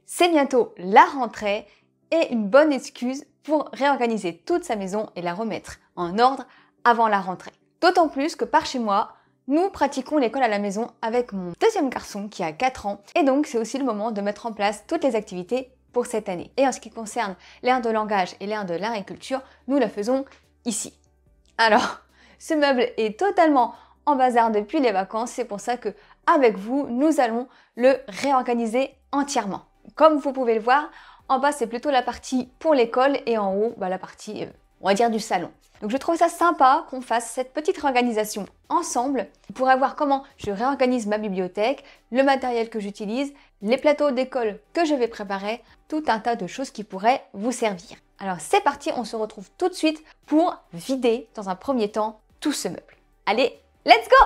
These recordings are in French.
C'est bientôt la rentrée et une bonne excuse pour réorganiser toute sa maison et la remettre en ordre avant la rentrée. D'autant plus que par chez moi, nous pratiquons l'école à la maison avec mon deuxième garçon qui a 4 ans et donc c'est aussi le moment de mettre en place toutes les activités pour cette année. Et en ce qui concerne l'aire de langage et l'aire de l'agriculture, nous la faisons ici. Alors, ce meuble est totalement en bazar depuis les vacances, c'est pour ça que avec vous, nous allons le réorganiser entièrement. Comme vous pouvez le voir, en bas c'est plutôt la partie pour l'école et en haut la partie, on va dire, du salon. Donc je trouve ça sympa qu'on fasse cette petite réorganisation ensemble pour voir comment je réorganise ma bibliothèque, le matériel que j'utilise, les plateaux d'école que je vais préparer, tout un tas de choses qui pourraient vous servir. Alors c'est parti, on se retrouve tout de suite pour vider dans un premier temps tout ce meuble. Allez, let's go!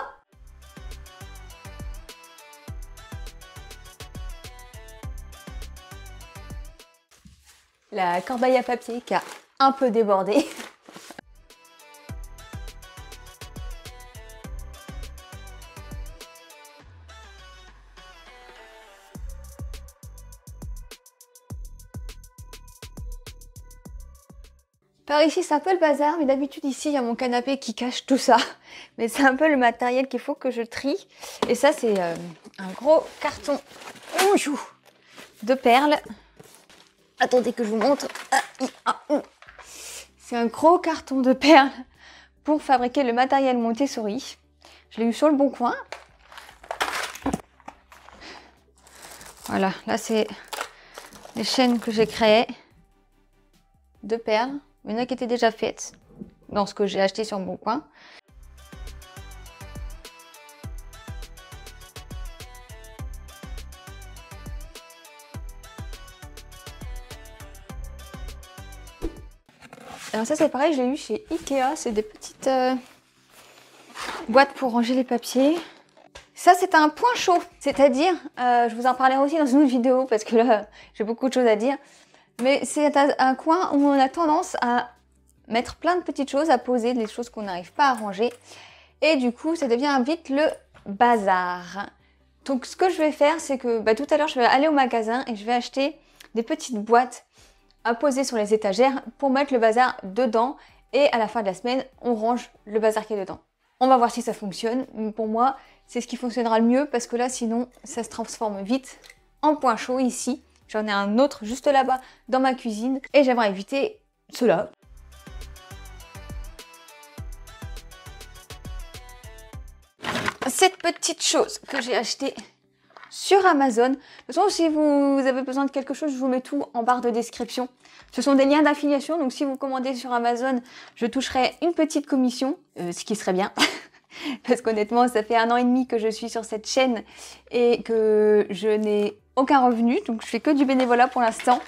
La corbeille à papier qui a un peu débordé. Par ici, c'est un peu le bazar, mais d'habitude ici, il y a mon canapé qui cache tout ça. Mais c'est un peu le matériel qu'il faut que je trie. Et ça, c'est un gros carton de perles. Attendez que je vous montre. C'est un gros carton de perles pour fabriquer le matériel Montessori. Je l'ai eu sur le Bon Coin. Voilà, là c'est les chaînes que j'ai créées de perles. Il y en a qui étaient déjà faites dans ce que j'ai acheté sur le Bon Coin. Alors ça c'est pareil, je l'ai eu chez Ikea, c'est des petites boîtes pour ranger les papiers. Ça c'est un point chaud, c'est-à-dire, je vous en parlerai aussi dans une autre vidéo parce que là j'ai beaucoup de choses à dire. Mais c'est un coin où on a tendance à mettre plein de petites choses, à poser des choses qu'on n'arrive pas à ranger. Et du coup, ça devient vite le bazar. Donc ce que je vais faire, c'est que tout à l'heure, je vais aller au magasin et je vais acheter des petites boîtes à poser sur les étagères pour mettre le bazar dedans. Et à la fin de la semaine, on range le bazar qui est dedans. On va voir si ça fonctionne. Pour moi, c'est ce qui fonctionnera le mieux parce que là, sinon, ça se transforme vite en point chaud ici. J'en ai un autre juste là-bas dans ma cuisine et j'aimerais éviter cela. Cette petite chose que j'ai achetée sur Amazon. De toute façon, si vous avez besoin de quelque chose, je vous mets tout en barre de description. Ce sont des liens d'affiliation, donc si vous commandez sur Amazon, je toucherai une petite commission, ce qui serait bien. Parce qu'honnêtement, ça fait 1 an et demi que je suis sur cette chaîne et que je n'ai aucun revenu, donc je fais que du bénévolat pour l'instant.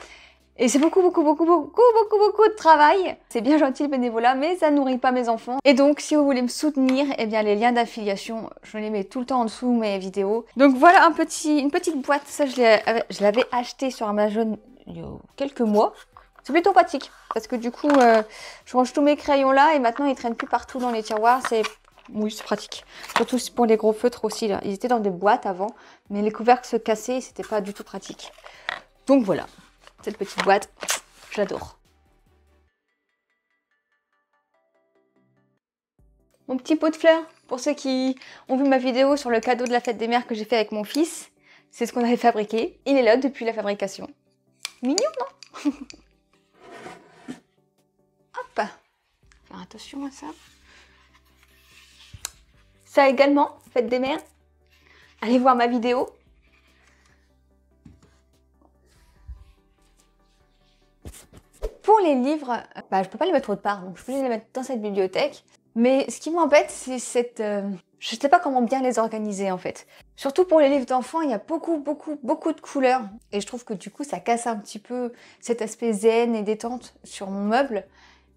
Et c'est beaucoup de travail. C'est bien gentil le bénévolat, mais ça nourrit pas mes enfants. Et donc, si vous voulez me soutenir, eh bien les liens d'affiliation, je les mets tout le temps en dessous mes vidéos. Donc voilà une petite boîte. Ça, je l'avais acheté sur Amazon il y a quelques mois. C'est plutôt pratique parce que du coup, je range tous mes crayons là et maintenant ils traînent plus partout dans les tiroirs. Oui, c'est pratique. Surtout pour les gros feutres aussi là. Ils étaient dans des boîtes avant, mais les couvercles se cassaient et c'était pas du tout pratique. Donc voilà, cette petite boîte, j'adore. Mon petit pot de fleurs, pour ceux qui ont vu ma vidéo sur le cadeau de la fête des mères que j'ai fait avec mon fils, c'est ce qu'on avait fabriqué. Il est là depuis la fabrication. Mignon, non? Hop, faire attention à ça. Ça également, fête des mères. Allez voir ma vidéo. Pour les livres, je ne peux pas les mettre autre part, donc je peux les mettre dans cette bibliothèque. Mais ce qui m'embête, c'est cette... je ne sais pas comment bien les organiser en fait. Surtout pour les livres d'enfants, il y a beaucoup de couleurs. Et je trouve que du coup, ça casse un petit peu cet aspect zen et détente sur mon meuble.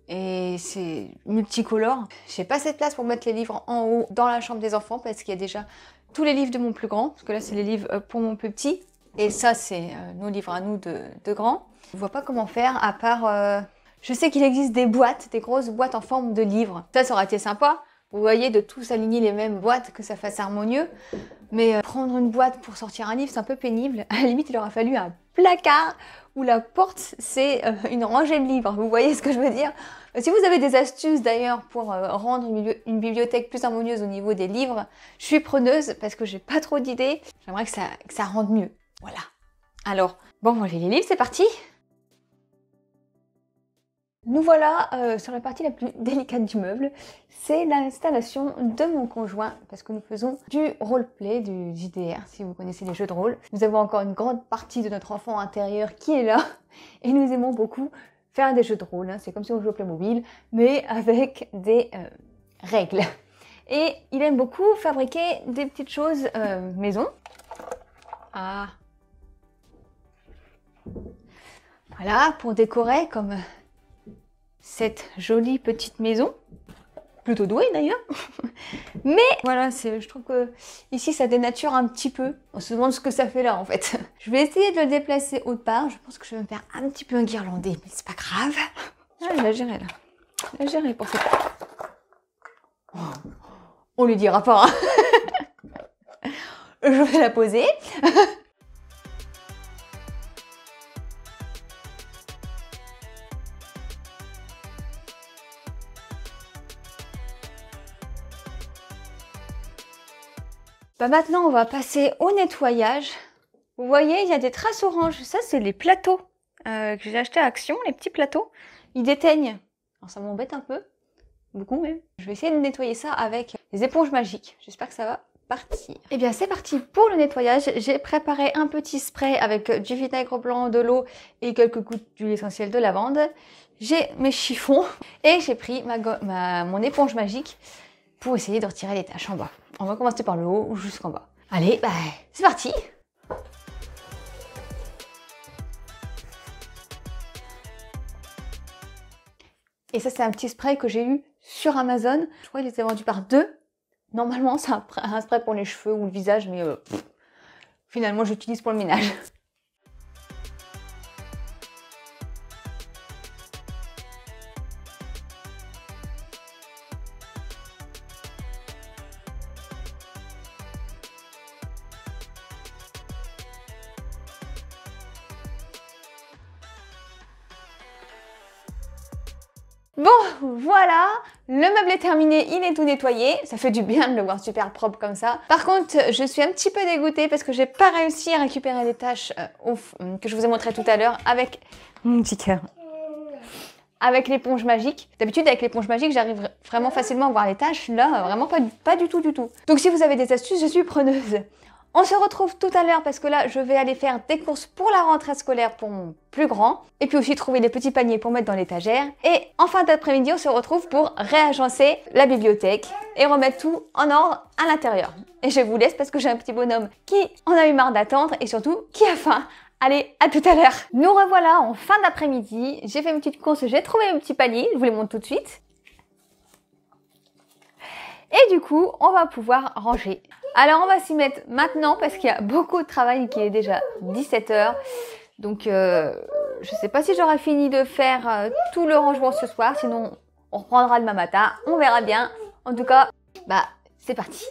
Et c'est multicolore. J'ai pas assez de place pour mettre les livres en haut dans la chambre des enfants parce qu'il y a déjà tous les livres de mon plus grand. Parce que là, c'est les livres pour mon plus petit. Et ça, c'est nos livres à nous de grands. Je vois pas comment faire à part... Je sais qu'il existe des boîtes, des grosses boîtes en forme de livres. Ça aurait été sympa vous voyez, de tous aligner les mêmes boîtes, que ça fasse harmonieux. Mais prendre une boîte pour sortir un livre, c'est un peu pénible. À la limite, il aura fallu un placard où la porte, c'est une rangée de livres. Vous voyez ce que je veux dire? Si vous avez des astuces d'ailleurs pour rendre une bibliothèque plus harmonieuse au niveau des livres, je suis preneuse parce que j'ai pas trop d'idées. J'aimerais que ça rende mieux. Voilà. Alors, bon, on va les livres, c'est parti! Nous voilà sur la partie la plus délicate du meuble, c'est l'installation de mon conjoint, parce que nous faisons du roleplay, du JDR, si vous connaissez les jeux de rôle. Nous avons encore une grande partie de notre enfant intérieur qui est là, et nous aimons beaucoup faire des jeux de rôle. Hein. C'est comme si on jouait au Playmobil, mais avec des règles. Et il aime beaucoup fabriquer des petites choses maison. Ah. Voilà, pour décorer comme cette jolie petite maison, plutôt douée d'ailleurs. Mais voilà, je trouve que ici ça dénature un petit peu. On se demande ce que ça fait là en fait. Je vais essayer de le déplacer autre part. Je pense que je vais me faire un petit peu guirlander, mais c'est pas grave. Ah, il a géré là. Il a géré pour cette... Oh, on lui dira pas. Hein. Je vais la poser. Bah maintenant, on va passer au nettoyage. Vous voyez, il y a des traces oranges. Ça, c'est les plateaux que j'ai acheté à Action, les petits plateaux. Ils déteignent. Alors, ça m'embête un peu. Beaucoup même. Je vais essayer de nettoyer ça avec des éponges magiques. J'espère que ça va partir. Et bien, c'est parti pour le nettoyage. J'ai préparé un petit spray avec du vinaigre blanc, de l'eau et quelques gouttes d'huile essentielle de lavande. J'ai mes chiffons et j'ai pris mon éponge magique pour essayer de retirer les taches en bas. On va commencer par le haut jusqu'en bas. Allez, bah, c'est parti! Et ça, c'est un petit spray que j'ai eu sur Amazon. Je crois qu'il était vendu par 2. Normalement, c'est un spray pour les cheveux ou le visage, mais finalement, j'utilise pour le ménage. Bon, voilà, le meuble est terminé, il est tout nettoyé. Ça fait du bien de le voir super propre comme ça. Par contre, je suis un petit peu dégoûtée parce que j'ai pas réussi à récupérer les taches que je vous ai montré tout à l'heure avec mon petit cœur. Avec l'éponge magique. D'habitude, avec l'éponge magique, j'arrive vraiment facilement à voir les taches. Là, vraiment pas du tout. Donc si vous avez des astuces, je suis preneuse. On se retrouve tout à l'heure parce que là, je vais aller faire des courses pour la rentrée scolaire pour mon plus grand. Et puis aussi trouver des petits paniers pour mettre dans l'étagère. Et en fin d'après-midi, on se retrouve pour réagencer la bibliothèque et remettre tout en ordre à l'intérieur. Et je vous laisse parce que j'ai un petit bonhomme qui en a eu marre d'attendre et surtout qui a faim. Allez, à tout à l'heure. Nous revoilà en fin d'après-midi. J'ai fait une petite course, j'ai trouvé un petit panier. Je vous les montre tout de suite. Et du coup, on va pouvoir ranger. Alors, on va s'y mettre maintenant parce qu'il y a beaucoup de travail qui est déjà 17 h. Donc, je sais pas si j'aurai fini de faire tout le rangement ce soir. Sinon, on reprendra demain matin. On verra bien. En tout cas, bah, c'est parti.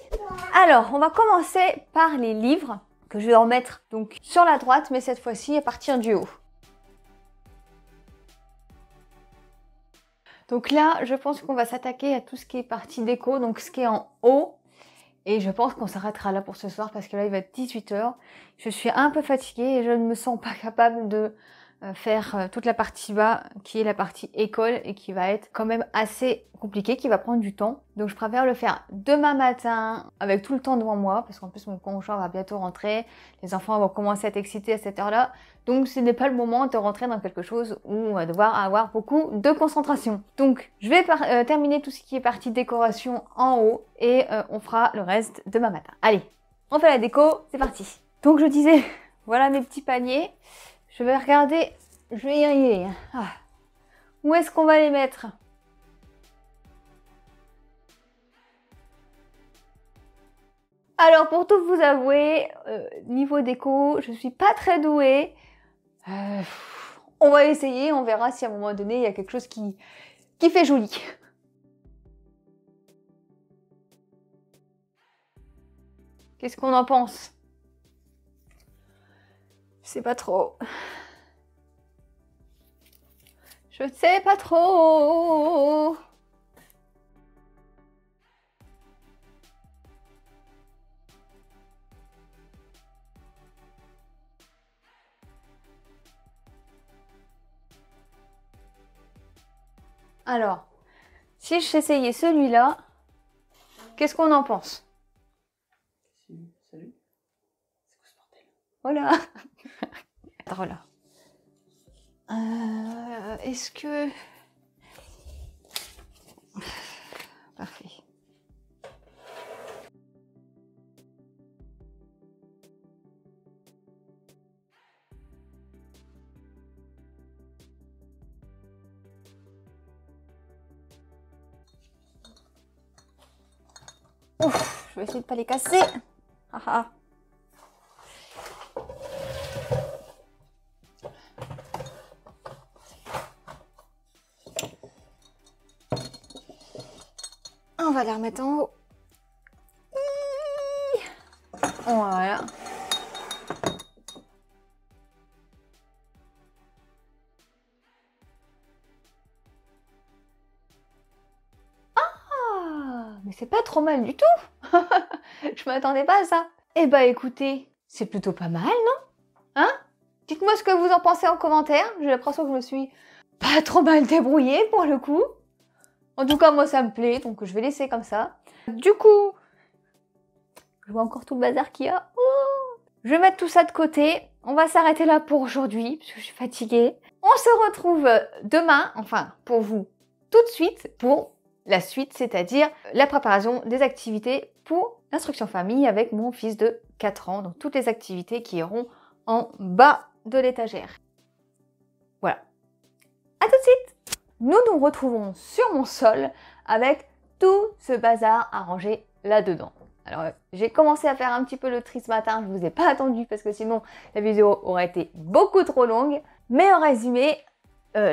Alors, on va commencer par les livres que je vais remettre donc sur la droite, mais cette fois-ci à partir du haut. Donc là, je pense qu'on va s'attaquer à tout ce qui est partie déco, donc ce qui est en haut. Et je pense qu'on s'arrêtera là pour ce soir parce que là, il va être 18 h. Je suis un peu fatiguée et je ne me sens pas capable de faire toute la partie bas qui est la partie école et qui va être quand même assez compliqué, qui va prendre du temps. Donc je préfère le faire demain matin avec tout le temps devant moi parce qu'en plus mon conjoint va bientôt rentrer, les enfants vont commencer à être excités à cette heure-là. Donc ce n'est pas le moment de rentrer dans quelque chose où on va devoir avoir beaucoup de concentration. Donc je vais terminer tout ce qui est partie décoration en haut et on fera le reste demain matin. Allez, on fait la déco, c'est parti. Donc je disais, voilà mes petits paniers. Je vais regarder, je vais y arriver. Ah. Où est-ce qu'on va les mettre? Alors pour tout vous avouer, niveau déco, je suis pas très douée. On va essayer, on verra si à un moment donné il y a quelque chose qui fait joli. Qu'est-ce qu'on en pense? Je sais pas trop. Je ne sais pas trop. Alors, si j'essayais celui-là, qu'est-ce qu'on en pense? Salut. C'est quoi ce bordel? Voilà. Attends là. Est-ce que... Parfait. Ouf, je vais essayer de pas les casser. Ah ah. On va les remettre en haut. Voilà. Ah, mais c'est pas trop mal du tout. Je m'attendais pas à ça. Eh bah écoutez, c'est plutôt pas mal, non? Hein? Dites-moi ce que vous en pensez en commentaire. J'ai l'impression que je me suis pas trop mal débrouillée pour le coup. En tout cas, moi ça me plaît, donc je vais laisser comme ça. Du coup, je vois encore tout le bazar qu'il y a. Oh, je vais mettre tout ça de côté. On va s'arrêter là pour aujourd'hui, parce que je suis fatiguée. On se retrouve demain, enfin pour vous, tout de suite, pour la suite, c'est-à-dire la préparation des activités pour l'instruction famille avec mon fils de 4 ans. Donc toutes les activités qui iront en bas de l'étagère. Voilà. À tout de suite. Nous nous retrouvons sur mon sol avec tout ce bazar à ranger là-dedans. Alors, j'ai commencé à faire un petit peu le tri ce matin, je ne vous ai pas attendu parce que sinon la vidéo aurait été beaucoup trop longue. Mais en résumé,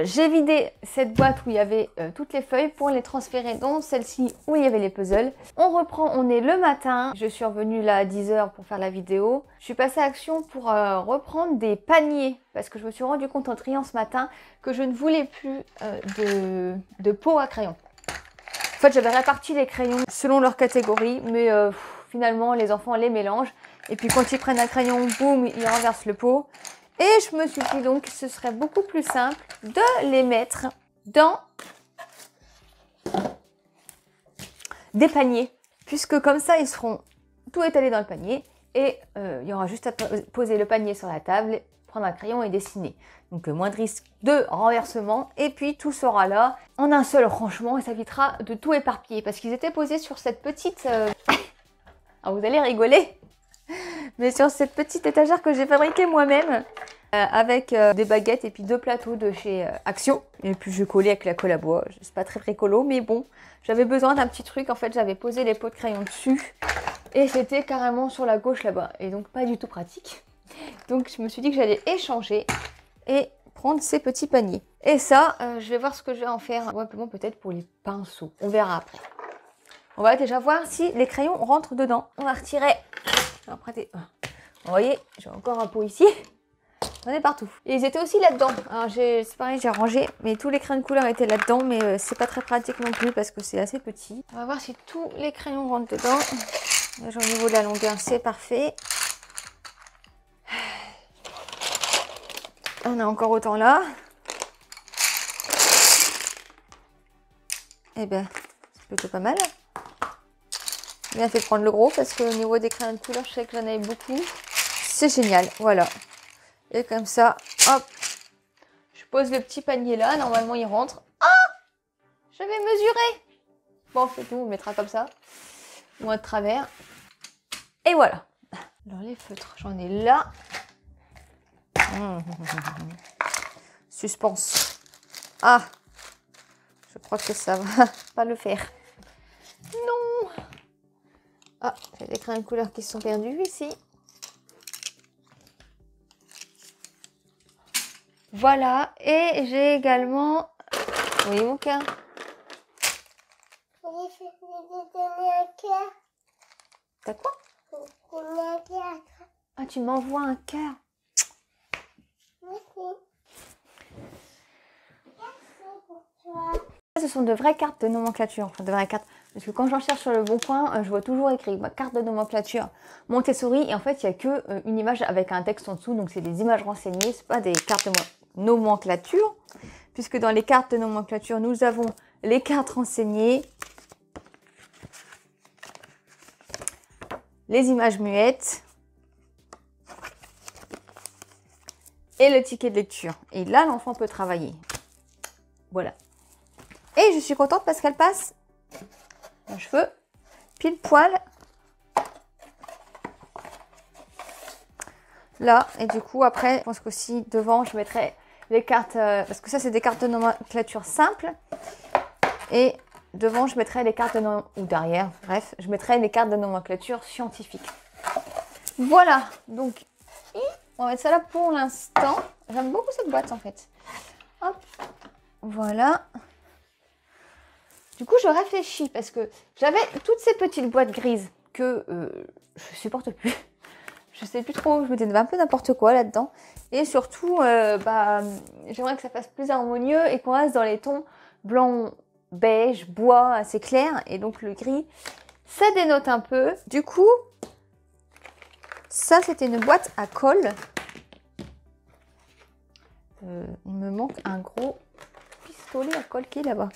j'ai vidé cette boîte où il y avait toutes les feuilles pour les transférer dans celle-ci où il y avait les puzzles. On reprend, on est le matin. Je suis revenue là à 10 h pour faire la vidéo. Je suis passée à action pour reprendre des paniers parce que je me suis rendu compte en triant ce matin que je ne voulais plus de pots à crayons. En fait, j'avais réparti les crayons selon leur catégorie, mais finalement, les enfants les mélangent. Et puis quand ils prennent un crayon, boum, ils renversent le pot. Et je me suis dit donc que ce serait beaucoup plus simple de les mettre dans des paniers. Puisque comme ça, ils seront tout étalés dans le panier. Et il y aura juste à poser le panier sur la table, prendre un crayon et dessiner. Donc moins de risque de renversement. Et puis tout sera là en un seul rangement et ça évitera de tout éparpiller. Parce qu'ils étaient posés sur cette petite... Alors vous allez rigoler, mais sur cette petite étagère que j'ai fabriquée moi-même avec des baguettes et puis 2 plateaux de chez Action. Et puis je collais avec la colle à bois. C'est pas très rigolo, mais bon, j'avais besoin d'un petit truc. En fait, j'avais posé les pots de crayon dessus et c'était carrément sur la gauche là-bas. Et donc pas du tout pratique. Donc je me suis dit que j'allais échanger et prendre ces petits paniers. Et ça, je vais voir ce que je vais en faire. Probablement peut-être pour les pinceaux. On verra après. On va déjà voir si les crayons rentrent dedans. On va retirer. Je vais emprunter. Vous voyez, j'ai encore un pot ici. J'en ai partout. Et ils étaient aussi là-dedans. Alors c'est pareil, j'ai rangé. Mais tous les crayons de couleur étaient là-dedans. Mais c'est pas très pratique non plus parce que c'est assez petit. On va voir si tous les crayons rentrent dedans. Déjà au niveau de la longueur, c'est parfait. On a encore autant là. Eh ben, c'est plutôt pas mal. J'ai bien fait de prendre le gros parce qu'au niveau des crayons de couleur, je sais que j'en avais beaucoup. C'est génial, voilà. Et comme ça, hop, je pose le petit panier là. Normalement, il rentre. Ah, j'avais mesuré. Bon, c'est tout, on mettra comme ça. Moins de travers. Et voilà. Alors les feutres, j'en ai là. Suspense. Ah, je crois que ça va pas le faire. Non. Ah, j'ai des crayons de couleur qui sont perdus ici. Voilà, et j'ai également... Oui, mon cœur. T'as quoi? Ah, tu m'envoies un cœur. Ce sont de vraies cartes de nomenclature, enfin de vraies cartes, parce que quand j'en cherche sur le bon coin, je vois toujours écrit ma carte de nomenclature Montessori, et en fait il n'y a que une image avec un texte en dessous, donc c'est des images renseignées, c'est pas des cartes de nomenclature, puisque dans les cartes de nomenclature, nous avons les cartes renseignées, les images muettes, et le ticket de lecture. Et là, l'enfant peut travailler. Voilà. Et je suis contente parce qu'elle passe un cheveu pile poil là. Et du coup, après, je pense qu'aussi devant, je mettrai les cartes, parce que ça, c'est des cartes de nomenclature simples. Et devant, je mettrai les cartes de ou derrière, bref, je mettrai les cartes de nomenclature scientifique. Voilà. Donc, on va mettre ça là pour l'instant. J'aime beaucoup cette boîte en fait. Hop. Voilà. Du coup, je réfléchis parce que j'avais toutes ces petites boîtes grises que je supporte plus. Je sais plus trop, je mettais un peu n'importe quoi là-dedans. Et surtout, j'aimerais que ça fasse plus harmonieux et qu'on reste dans les tons blanc, beige, bois assez clair. Et donc le gris, ça dénote un peu. Du coup, ça c'était une boîte à colle. Il me manque un gros pistolet à colle qui est là-bas.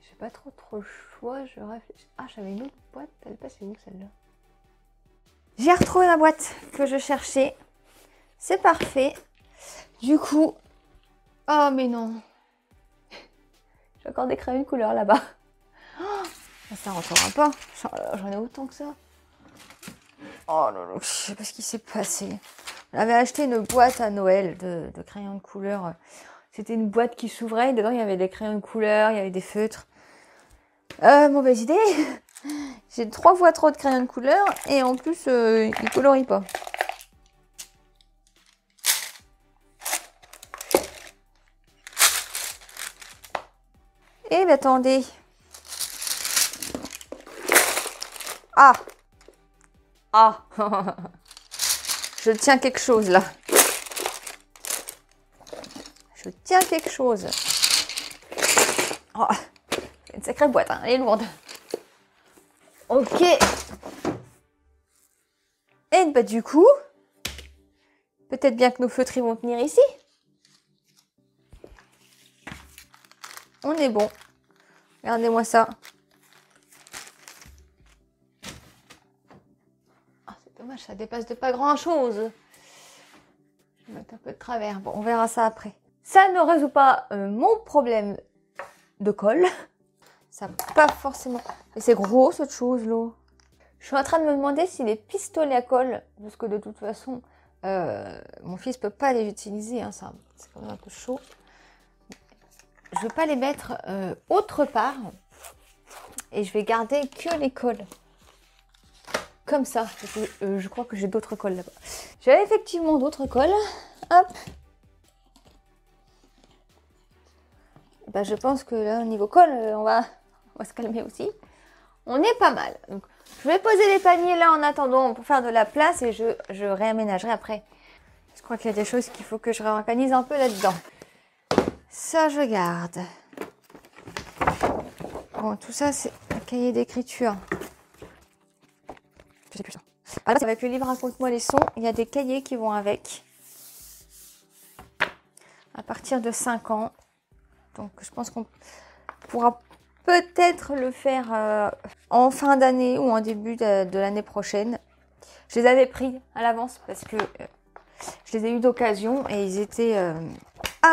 J'ai pas trop le choix, je réfléchis. Ah, j'avais une autre boîte, elle est passée où celle-là? J'ai retrouvé ma boîte que je cherchais. C'est parfait. Du coup, oh mais non. J'ai encore des crayons de couleur là-bas. Oh, ça rentrera pas. J'en ai autant que ça. Oh là là, je sais pas ce qui s'est passé. On avait acheté une boîte à Noël de crayons de couleur. C'était une boîte qui s'ouvrait. Dedans, il y avait des crayons de couleur, il y avait des feutres. Mauvaise idée. J'ai 3 fois trop de crayons de couleur et en plus, ils colorient pas. Eh bien, attendez. Ah. Ah. Je tiens quelque chose là. Je tiens quelque chose. Oh. C'est une sacrée boîte, hein. Elle est lourde. Ok. Et bah du coup, peut-être bien que nos feutres vont tenir ici. On est bon. Regardez-moi ça. Oh, c'est dommage, ça dépasse de pas grand-chose. Je vais mettre un peu de travers. Bon, on verra ça après. Ça ne résout pas mon problème de colle. Ça pas forcément. Et c'est gros cette chose-là. Je suis en train de me demander si les pistolets à colle, parce que de toute façon, mon fils peut pas les utiliser. Hein, c'est quand même un peu chaud. Je ne vais pas les mettre autre part. Et je vais garder que les colles. Comme ça. Parce que, je crois que j'ai d'autres colles là-bas. J'ai effectivement d'autres colles. Hop. Bah, je pense que là, au niveau colle, on va se calmer aussi. On est pas mal. Donc, je vais poser les paniers là en attendant pour faire de la place et je réaménagerai après. Je crois qu'il y a des choses qu'il faut que je réorganise un peu là-dedans. Ça, je garde. Bon, tout ça, c'est un cahier d'écriture. Je sais plus ça. Alors, avec le livre Raconte-moi les sons, il y a des cahiers qui vont avec. À partir de 5 ans. Donc, je pense qu'on pourra peut-être le faire en fin d'année ou en début de l'année prochaine. Je les avais pris à l'avance parce que je les ai eu d'occasion et ils étaient à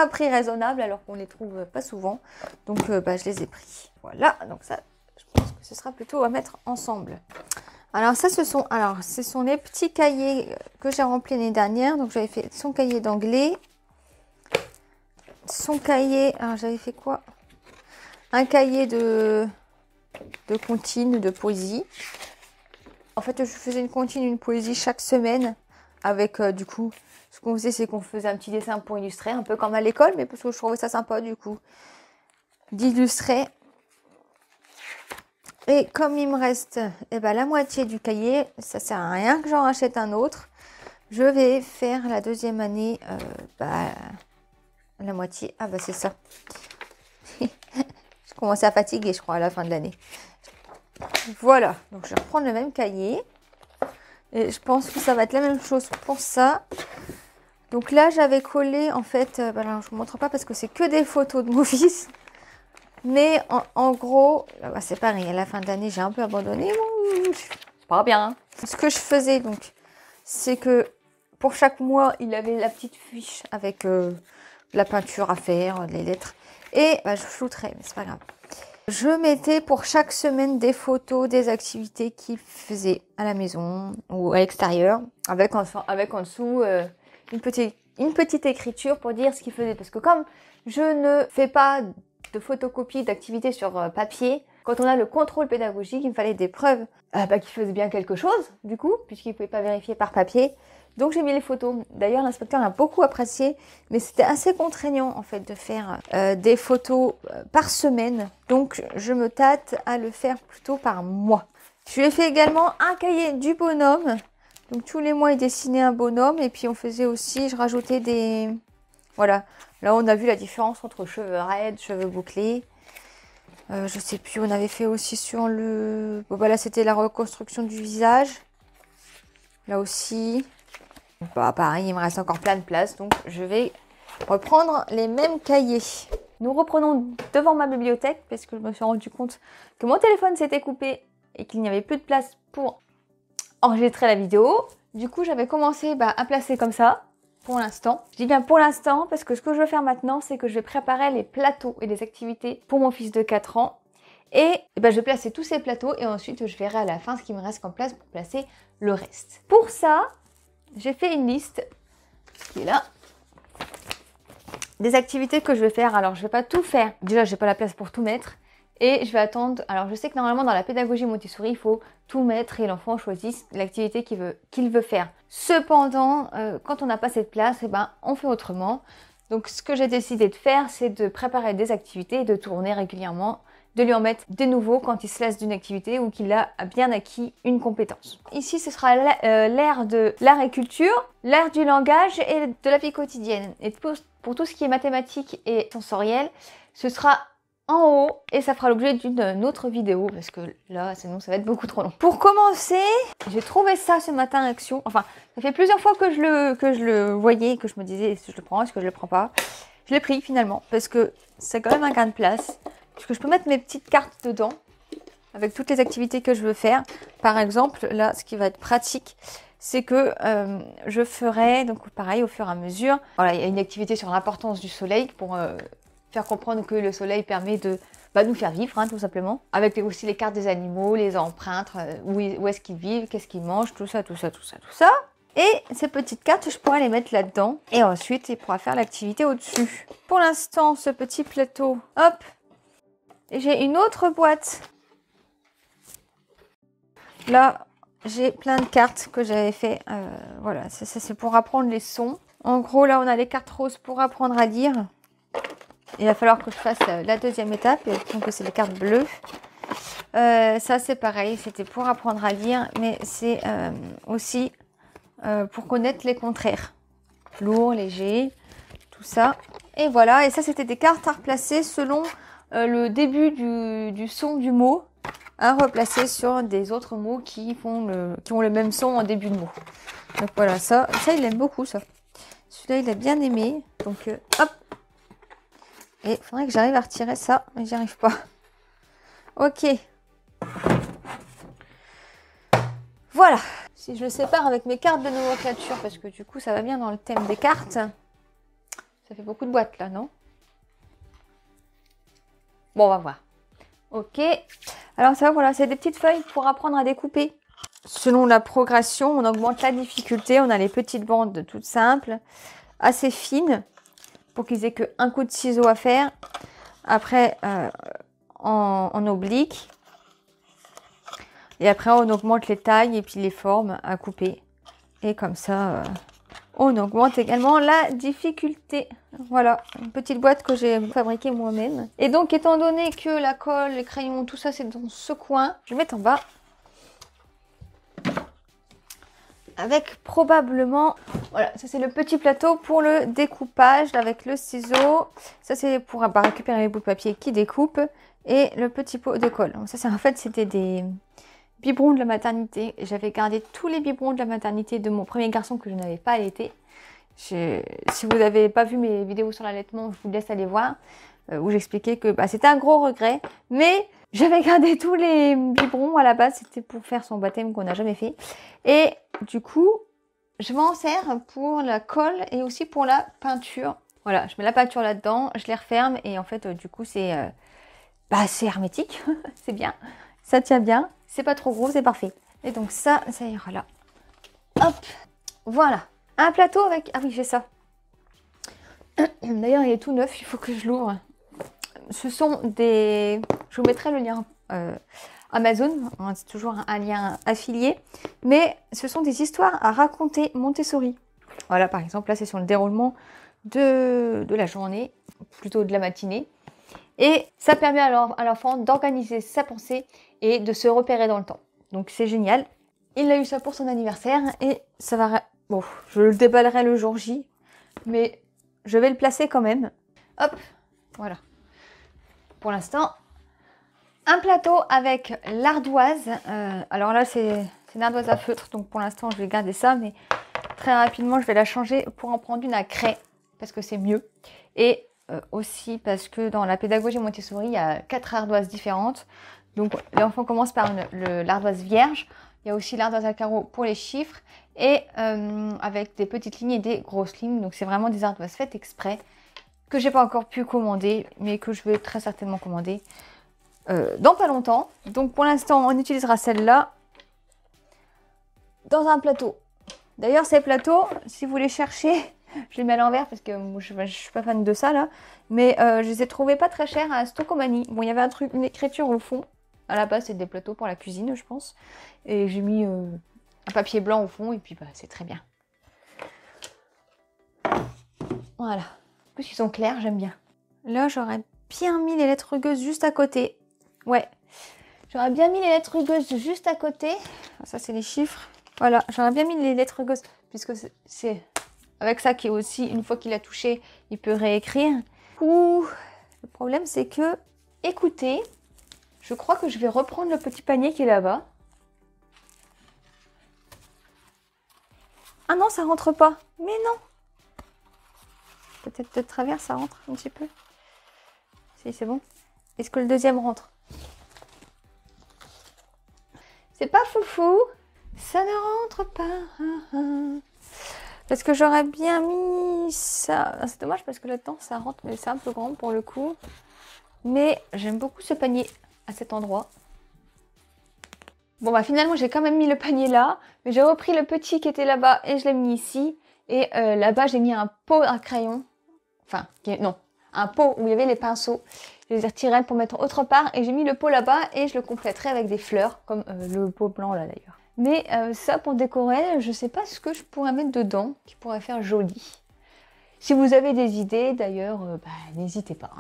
un prix raisonnable alors qu'on les trouve pas souvent. Donc, je les ai pris. Voilà, donc ça, je pense que ce sera plutôt à mettre ensemble. Alors, ça, ce sont les petits cahiers que j'ai remplis l'année dernière. Donc, j'avais fait son cahier d'anglais. Son cahier, alors j'avais fait quoi? Un cahier de comptines, de poésie. En fait, je faisais une comptine, une poésie chaque semaine. Avec, du coup, ce qu'on faisait, c'est qu'on faisait un petit dessin pour illustrer, un peu comme à l'école, mais parce que je trouvais ça sympa, du coup. d'illustrer. Et comme il me reste la moitié du cahier, ça sert à rien que j'en rachète un autre. Je vais faire la deuxième année, la moitié. Ah bah c'est ça. Je commençais à fatiguer, je crois, à la fin de l'année. Voilà, donc je vais reprendre le même cahier. Et je pense que ça va être la même chose pour ça. Donc là, j'avais collé, en fait, alors je ne vous montre pas parce que c'est que des photos de mon fils. Mais en gros, c'est pareil, à la fin de l'année, j'ai un peu abandonné. C'est pas bien. Hein. Ce que je faisais, donc, c'est que pour chaque mois, il avait la petite fiche avec la peinture à faire, les lettres. Et je flouterais, mais c'est pas grave. Je mettais pour chaque semaine des photos des activités qu'il faisait à la maison ou à l'extérieur. Avec en dessous une petite écriture pour dire ce qu'il faisait. Parce que comme je ne fais pas de photocopie d'activités sur papier, quand on a le contrôle pédagogique, il me fallait des preuves qu'il faisait bien quelque chose, du coup, puisqu'il ne pouvait pas vérifier par papier. Donc j'ai mis les photos. D'ailleurs, l'inspecteur l'a beaucoup apprécié, mais c'était assez contraignant en fait de faire des photos par semaine. Donc je me tâte à le faire plutôt par mois. Je lui ai fait également un cahier du bonhomme. Donc tous les mois, il dessinait un bonhomme et puis on faisait aussi, je rajoutais des... Voilà, là on a vu la différence entre cheveux raides, cheveux bouclés. Je sais plus, on avait fait aussi sur le... Bon, là c'était la reconstruction du visage. Là aussi. Pareil, il me reste encore plein de place, donc je vais reprendre les mêmes cahiers. Nous reprenons devant ma bibliothèque parce que je me suis rendu compte que mon téléphone s'était coupé et qu'il n'y avait plus de place pour enregistrer la vidéo. Du coup, j'avais commencé à placer comme ça pour l'instant. Je dis bien pour l'instant parce que ce que je veux faire maintenant, c'est que je vais préparer les plateaux et les activités pour mon fils de 4 ans. Et je vais placer tous ces plateaux et ensuite je verrai à la fin ce qui me reste comme place pour placer le reste. Pour ça, j'ai fait une liste qui est là des activités que je vais faire. Alors, je vais pas tout faire. Déjà, j'ai pas la place pour tout mettre. Et je vais attendre. Alors, je sais que normalement, dans la pédagogie Montessori, il faut tout mettre et l'enfant choisit l'activité qu'il veut faire. Cependant, quand on n'a pas cette place, on fait autrement. Donc, ce que j'ai décidé de faire, c'est de préparer des activités et de tourner régulièrement, de lui en mettre des nouveaux quand il se lasse d'une activité ou qu'il a bien acquis une compétence. Ici, ce sera l'ère de l'art et culture, l'ère du langage et de la vie quotidienne. Et pour tout ce qui est mathématiques et sensoriel, ce sera en haut et ça fera l'objet d'une autre vidéo parce que là, sinon, ça va être beaucoup trop long. Pour commencer, j'ai trouvé ça ce matin Action. Enfin, ça fait plusieurs fois que je le voyais, que je me disais est-ce que je le prends, est-ce que je le prends pas. Je l'ai pris finalement parce que c'est quand même un gain de place. Puisque je peux mettre mes petites cartes dedans avec toutes les activités que je veux faire. Par exemple, là, ce qui va être pratique, c'est que je ferai, donc pareil, au fur et à mesure. Voilà, il y a une activité sur l'importance du soleil pour faire comprendre que le soleil permet de nous faire vivre, tout simplement. Avec aussi les cartes des animaux, les empreintes, où est-ce qu'ils vivent, qu'est-ce qu'ils mangent, tout ça. Et ces petites cartes, je pourrais les mettre là-dedans. Et ensuite, il pourra faire l'activité au-dessus. Pour l'instant, ce petit plateau, hop, j'ai une autre boîte. Là, j'ai plein de cartes que j'avais fait. Voilà, ça c'est pour apprendre les sons. En gros, là, on a les cartes roses pour apprendre à lire. Il va falloir que je fasse la deuxième étape. Donc, c'est les cartes bleues. Ça, c'est pareil. C'était pour apprendre à lire. Mais c'est aussi pour connaître les contraires. Lourd, léger, tout ça. Et voilà. Et ça, c'était des cartes à replacer selon... le début du son du mot à replacer sur des autres mots qui ont le même son en début de mot. Donc voilà, ça il aime beaucoup ça. Celui-là il a bien aimé. Donc hop. Et il faudrait que j'arrive à retirer ça, mais j'y arrive pas. Ok. Voilà. Si je le sépare avec mes cartes de nomenclature, parce que du coup ça va bien dans le thème des cartes. Ça fait beaucoup de boîtes là, non ? Bon, on va voir. Ok. Alors ça, voilà, c'est des petites feuilles pour apprendre à découper. Selon la progression, on augmente la difficulté. On a les petites bandes toutes simples, assez fines, pour qu'ils aient qu'un coup de ciseau à faire. Après, en oblique. Et après, on augmente les tailles et puis les formes à couper. Et comme ça, On augmente également la difficulté. Voilà, une petite boîte que j'ai fabriquée moi-même. Et donc, étant donné que la colle, les crayons, tout ça, c'est dans ce coin, je vais mettre en bas. Avec probablement, voilà, ça c'est le petit plateau pour le découpage avec le ciseau. Ça c'est pour récupérer les bouts de papier qui découpent. Et le petit pot de colle. Donc ça, en fait, c'était des biberons de la maternité. J'avais gardé tous les biberons de la maternité de mon premier garçon que je n'avais pas allaité. Si vous n'avez pas vu mes vidéos sur l'allaitement, je vous laisse aller voir. Où j'expliquais que c'était un gros regret. Mais j'avais gardé tous les biberons à la base. C'était pour faire son baptême qu'on n'a jamais fait. Et du coup, je m'en sers pour la colle et aussi pour la peinture. Voilà, je mets la peinture là-dedans, je les referme. Et en fait, du coup, c'est hermétique. C'est bien. Ça tient bien. C'est pas trop gros, c'est parfait. Et donc ça ira là. Hop, voilà. Un plateau avec... Ah oui, j'ai ça. D'ailleurs, il est tout neuf, il faut que je l'ouvre. Ce sont des... Je vous mettrai le lien Amazon. C'est toujours un lien affilié. Mais ce sont des histoires à raconter Montessori. Voilà, par exemple, là, c'est sur le déroulement de la journée, plutôt de la matinée. Et ça permet à l'enfant d'organiser sa pensée et de se repérer dans le temps. Donc c'est génial. Il a eu ça pour son anniversaire et ça va... Bon, je le déballerai le jour J, mais je vais le placer quand même. Hop, voilà. Pour l'instant, un plateau avec l'ardoise. Alors là, c'est une ardoise à feutre, donc pour l'instant, je vais garder ça, mais très rapidement, je vais la changer pour en prendre une à craie, parce que c'est mieux. Et aussi parce que dans la pédagogie Montessori, il y a 4 ardoises différentes. Donc l'enfant commence par l'ardoise vierge. Il y a aussi l'ardoise à carreaux pour les chiffres et avec des petites lignes et des grosses lignes. Donc c'est vraiment des ardoises faites exprès que j'ai pas encore pu commander, mais que je vais très certainement commander dans pas longtemps. Donc pour l'instant, on utilisera celle-là dans un plateau. D'ailleurs, ces plateaux, si vous les cherchez, je les mets à l'envers parce que moi, je suis pas fan de ça là. Mais je les ai trouvés pas très chers à Stocomanie. Bon, il y avait une écriture au fond. À la base, c'est des plateaux pour la cuisine, je pense. Et j'ai mis un papier blanc au fond et puis c'est très bien. Voilà. En plus, ils sont clairs, j'aime bien. Là, j'aurais bien mis les lettres rugueuses juste à côté. Ouais. J'aurais bien mis les lettres rugueuses juste à côté. Ça, c'est les chiffres. Voilà, j'aurais bien mis les lettres rugueuses puisque c'est avec ça qui est aussi, une fois qu'il a touché, il peut réécrire. Ouh, le problème, c'est que, écoutez, je crois que je vais reprendre le petit panier qui est là-bas. Ah non, ça rentre pas. Mais non. Peut-être de travers, ça rentre un petit peu. Si, c'est bon. Est-ce que le deuxième rentre? C'est pas foufou. Ça ne rentre pas. Parce que j'aurais bien mis ça. C'est dommage parce que là-dedans, ça rentre, mais c'est un peu grand pour le coup. Mais j'aime beaucoup ce panier à cet endroit. Bon, finalement, j'ai quand même mis le panier là. Mais j'ai repris le petit qui était là-bas et je l'ai mis ici. Et là-bas, j'ai mis un pot à crayon. Enfin, non, un pot où il y avait les pinceaux. Je les ai retirés pour mettre autre part. Et j'ai mis le pot là-bas et je le compléterai avec des fleurs, comme le pot blanc là d'ailleurs. Mais ça, pour décorer, je ne sais pas ce que je pourrais mettre dedans, qui pourrait faire joli. Si vous avez des idées, d'ailleurs, n'hésitez pas.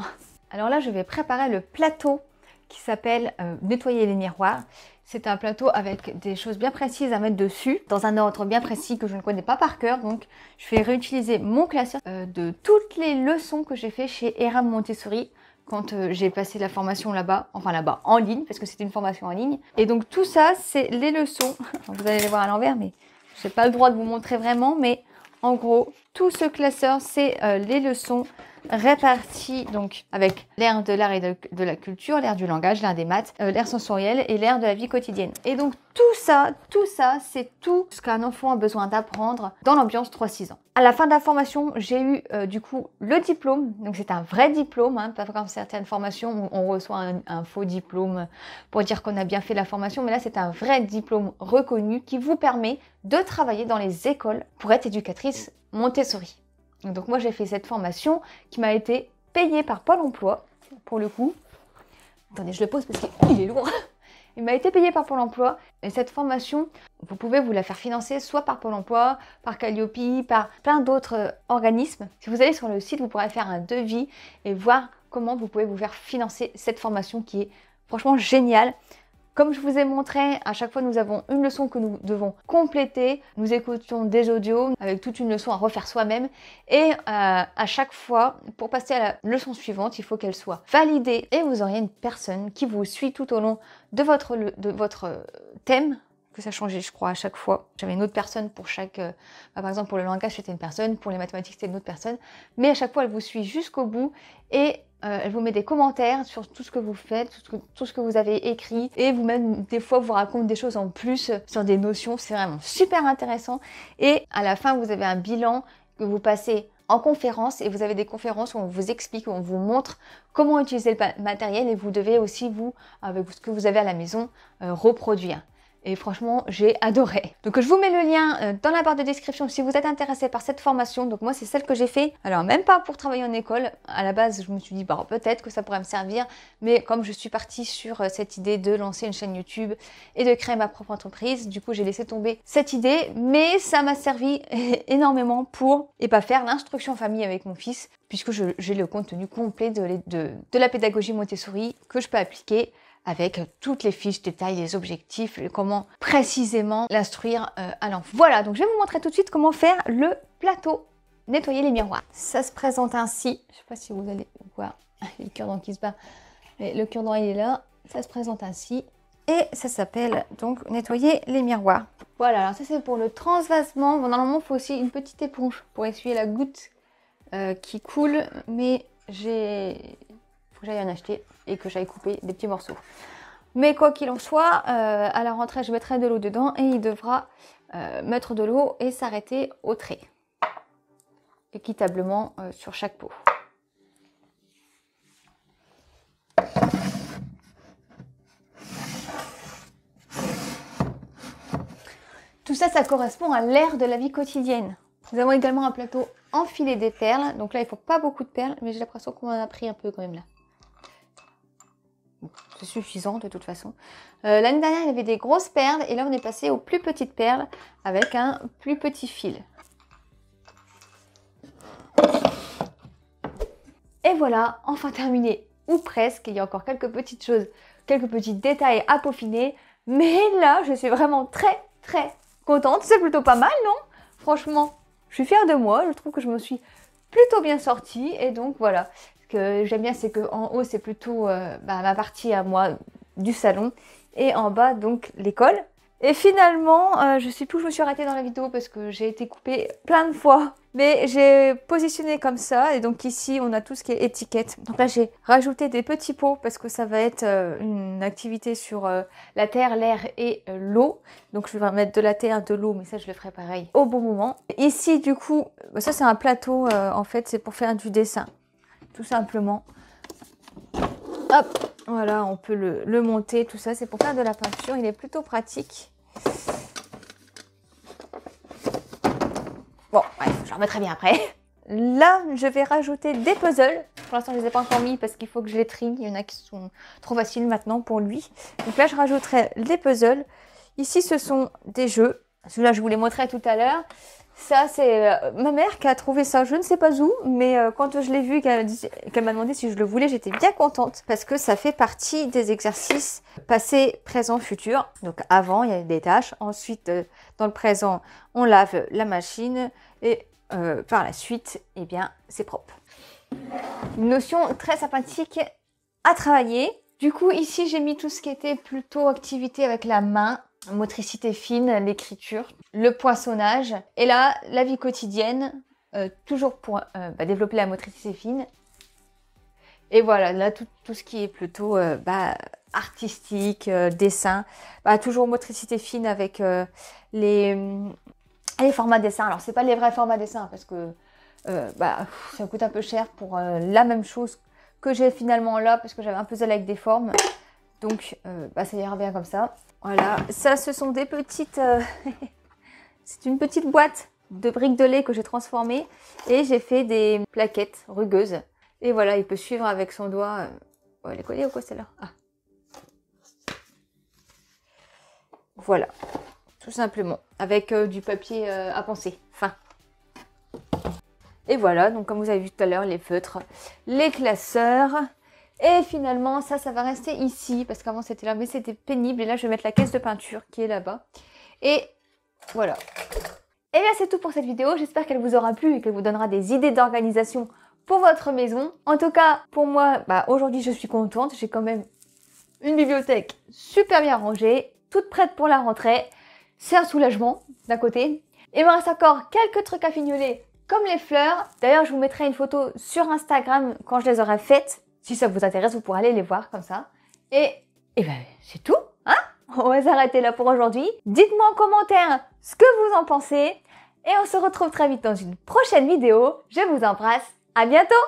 Alors là, je vais préparer le plateau qui s'appelle nettoyer les miroirs. C'est un plateau avec des choses bien précises à mettre dessus, dans un ordre bien précis que je ne connais pas par cœur. Donc, je vais réutiliser mon classeur de toutes les leçons que j'ai fait chez Eram Montessori quand j'ai passé la formation là-bas, enfin là-bas, en ligne, parce que c'était une formation en ligne. Et donc, tout ça, c'est les leçons. Vous allez les voir à l'envers, mais je n'ai pas le droit de vous montrer vraiment, mais en gros, tout ce classeur, c'est les leçons réparties donc avec l'ère de l'art et de la culture, l'ère du langage, l'ère des maths, l'ère sensorielle et l'ère de la vie quotidienne. Et donc tout ça, c'est tout ce qu'un enfant a besoin d'apprendre dans l'ambiance 3-6 ans. À la fin de la formation, j'ai eu du coup le diplôme. Donc c'est un vrai diplôme, pas comme certaines formations où on reçoit un faux diplôme pour dire qu'on a bien fait la formation. Mais là, c'est un vrai diplôme reconnu qui vous permet de travailler dans les écoles pour être éducatrice Montessori. Donc moi, j'ai fait cette formation qui m'a été payée par Pôle emploi, pour le coup. Attendez, je le pose parce qu'il est lourd. Il m'a été payé par Pôle emploi et cette formation, vous pouvez vous la faire financer soit par Pôle emploi, par Calliope, par plein d'autres organismes. Si vous allez sur le site, vous pourrez faire un devis et voir comment vous pouvez vous faire financer cette formation qui est franchement géniale. Comme je vous ai montré, à chaque fois nous avons une leçon que nous devons compléter. Nous écoutons des audios avec toute une leçon à refaire soi-même. Et à chaque fois, pour passer à la leçon suivante, il faut qu'elle soit validée. Et vous auriez une personne qui vous suit tout au long de votre thème. Que ça changeait, je crois, à chaque fois. J'avais une autre personne pour chaque... par exemple, pour le langage, c'était une personne. Pour les mathématiques, c'était une autre personne. Mais à chaque fois, elle vous suit jusqu'au bout. Et elle vous met des commentaires sur tout ce que vous faites, tout ce que vous avez écrit. Et vous-même, des fois, vous raconte des choses en plus sur des notions. C'est vraiment super intéressant. Et à la fin, vous avez un bilan que vous passez en conférence. Et vous avez des conférences où on vous explique, où on vous montre comment utiliser le matériel. Et vous devez aussi, vous, avec ce que vous avez à la maison, reproduire. Et franchement, j'ai adoré. Donc je vous mets le lien dans la barre de description si vous êtes intéressé par cette formation. Donc moi, c'est celle que j'ai fait. Alors même pas pour travailler en école. À la base, je me suis dit, bah, peut-être que ça pourrait me servir. Mais comme je suis partie sur cette idée de lancer une chaîne YouTube et de créer ma propre entreprise, du coup, j'ai laissé tomber cette idée. Mais ça m'a servi énormément pour faire l'instruction famille avec mon fils, puisque j'ai le contenu complet de la pédagogie Montessori que je peux appliquer avec toutes les fiches, détails, les objectifs, comment précisément l'instruire à l'enfant. Voilà, donc je vais vous montrer tout de suite comment faire le plateau nettoyer les miroirs. Ça se présente ainsi. Je ne sais pas si vous allez voir le cure-dent qui se bat, mais le cure-dent il est là. Ça se présente ainsi. Et ça s'appelle donc nettoyer les miroirs. Voilà, alors ça c'est pour le transvasement. Bon, normalement, il faut aussi une petite éponge pour essuyer la goutte qui coule, mais faut que j'aille en acheter et que j'aille couper des petits morceaux. Mais quoi qu'il en soit, à la rentrée, je mettrai de l'eau dedans et il devra mettre de l'eau et s'arrêter au trait, équitablement sur chaque pot. Tout ça, ça correspond à l'ère de la vie quotidienne. Nous avons également un plateau enfilé des perles. Donc là, il ne faut pas beaucoup de perles, mais j'ai l'impression qu'on en a pris un peu quand même là. C'est suffisant de toute façon. L'année dernière, il y avait des grosses perles et là, on est passé aux plus petites perles avec un plus petit fil. Et voilà, enfin terminé, ou presque. Il y a encore quelques petites choses, quelques petits détails à peaufiner. Mais là, je suis vraiment très contente. C'est plutôt pas mal, non? Franchement, je suis fière de moi. Je trouve que je me suis plutôt bien sortie. Et donc, voilà. Ce que j'aime bien, c'est qu'en haut, c'est plutôt ma partie à moi du salon. Et en bas, donc, l'école. Et finalement, je sais plus où je me suis arrêtée dans la vidéo parce que j'ai été coupée plein de fois. Mais j'ai positionné comme ça. Et donc ici, on a tout ce qui est étiquette. Donc là, j'ai rajouté des petits pots parce que ça va être une activité sur la terre, l'air et l'eau. Donc je vais mettre de la terre, de l'eau, mais ça, je le ferai pareil au bon moment. Ici, du coup, ça, c'est un plateau. En fait, c'est pour faire du dessin. Tout simplement. Hop, voilà, on peut le monter. Tout ça, c'est pour faire de la peinture. Il est plutôt pratique. Bon, bref, je le remettrai bien après. Là, je vais rajouter des puzzles. Pour l'instant, je ne les ai pas encore mis parce qu'il faut que je les trie. Il y en a qui sont trop faciles maintenant pour lui. Donc là, je rajouterai des puzzles. Ici, ce sont des jeux. Celui-là, je vous les montrais tout à l'heure. Ça, c'est ma mère qui a trouvé ça, je ne sais pas où, mais quand je l'ai vu, qu'elle m'a demandé si je le voulais, j'étais bien contente parce que ça fait partie des exercices passé, présent, futur. Donc avant, il y a des tâches. Ensuite, dans le présent, on lave la machine et par la suite, eh bien, c'est propre. Une notion très sympathique à travailler. Du coup, ici, j'ai mis tout ce qui était plutôt activité avec la main. Motricité fine, l'écriture, le poinçonnage et là la vie quotidienne, toujours pour développer la motricité fine. Et voilà, là tout ce qui est plutôt artistique, dessin, toujours motricité fine avec les formats dessin. Alors c'est pas les vrais formats dessin parce que ça coûte un peu cher pour la même chose que j'ai finalement là parce que j'avais un puzzle avec des formes. Donc, ça ira bien comme ça. Voilà, ça, ce sont des petites... c'est une petite boîte de briques de lait que j'ai transformée. Et j'ai fait des plaquettes rugueuses. Et voilà, il peut suivre avec son doigt... elle est collée ou quoi, celle-là? Ah. Voilà, tout simplement, avec du papier à penser, fin. Et voilà, donc comme vous avez vu tout à l'heure, les feutres, les classeurs. Et finalement, ça va rester ici, parce qu'avant c'était là, mais c'était pénible. Et là, je vais mettre la caisse de peinture qui est là-bas. Et voilà. Et bien, c'est tout pour cette vidéo. J'espère qu'elle vous aura plu et qu'elle vous donnera des idées d'organisation pour votre maison. En tout cas, pour moi, aujourd'hui, je suis contente. J'ai quand même une bibliothèque super bien rangée, toute prête pour la rentrée. C'est un soulagement, d'un côté. Il me reste encore quelques trucs à fignoler, comme les fleurs. D'ailleurs, je vous mettrai une photo sur Instagram quand je les aurai faites. Si ça vous intéresse, vous pourrez aller les voir comme ça. Et ben, c'est tout, hein? On va s'arrêter là pour aujourd'hui. Dites-moi en commentaire ce que vous en pensez. Et on se retrouve très vite dans une prochaine vidéo. Je vous embrasse. À bientôt!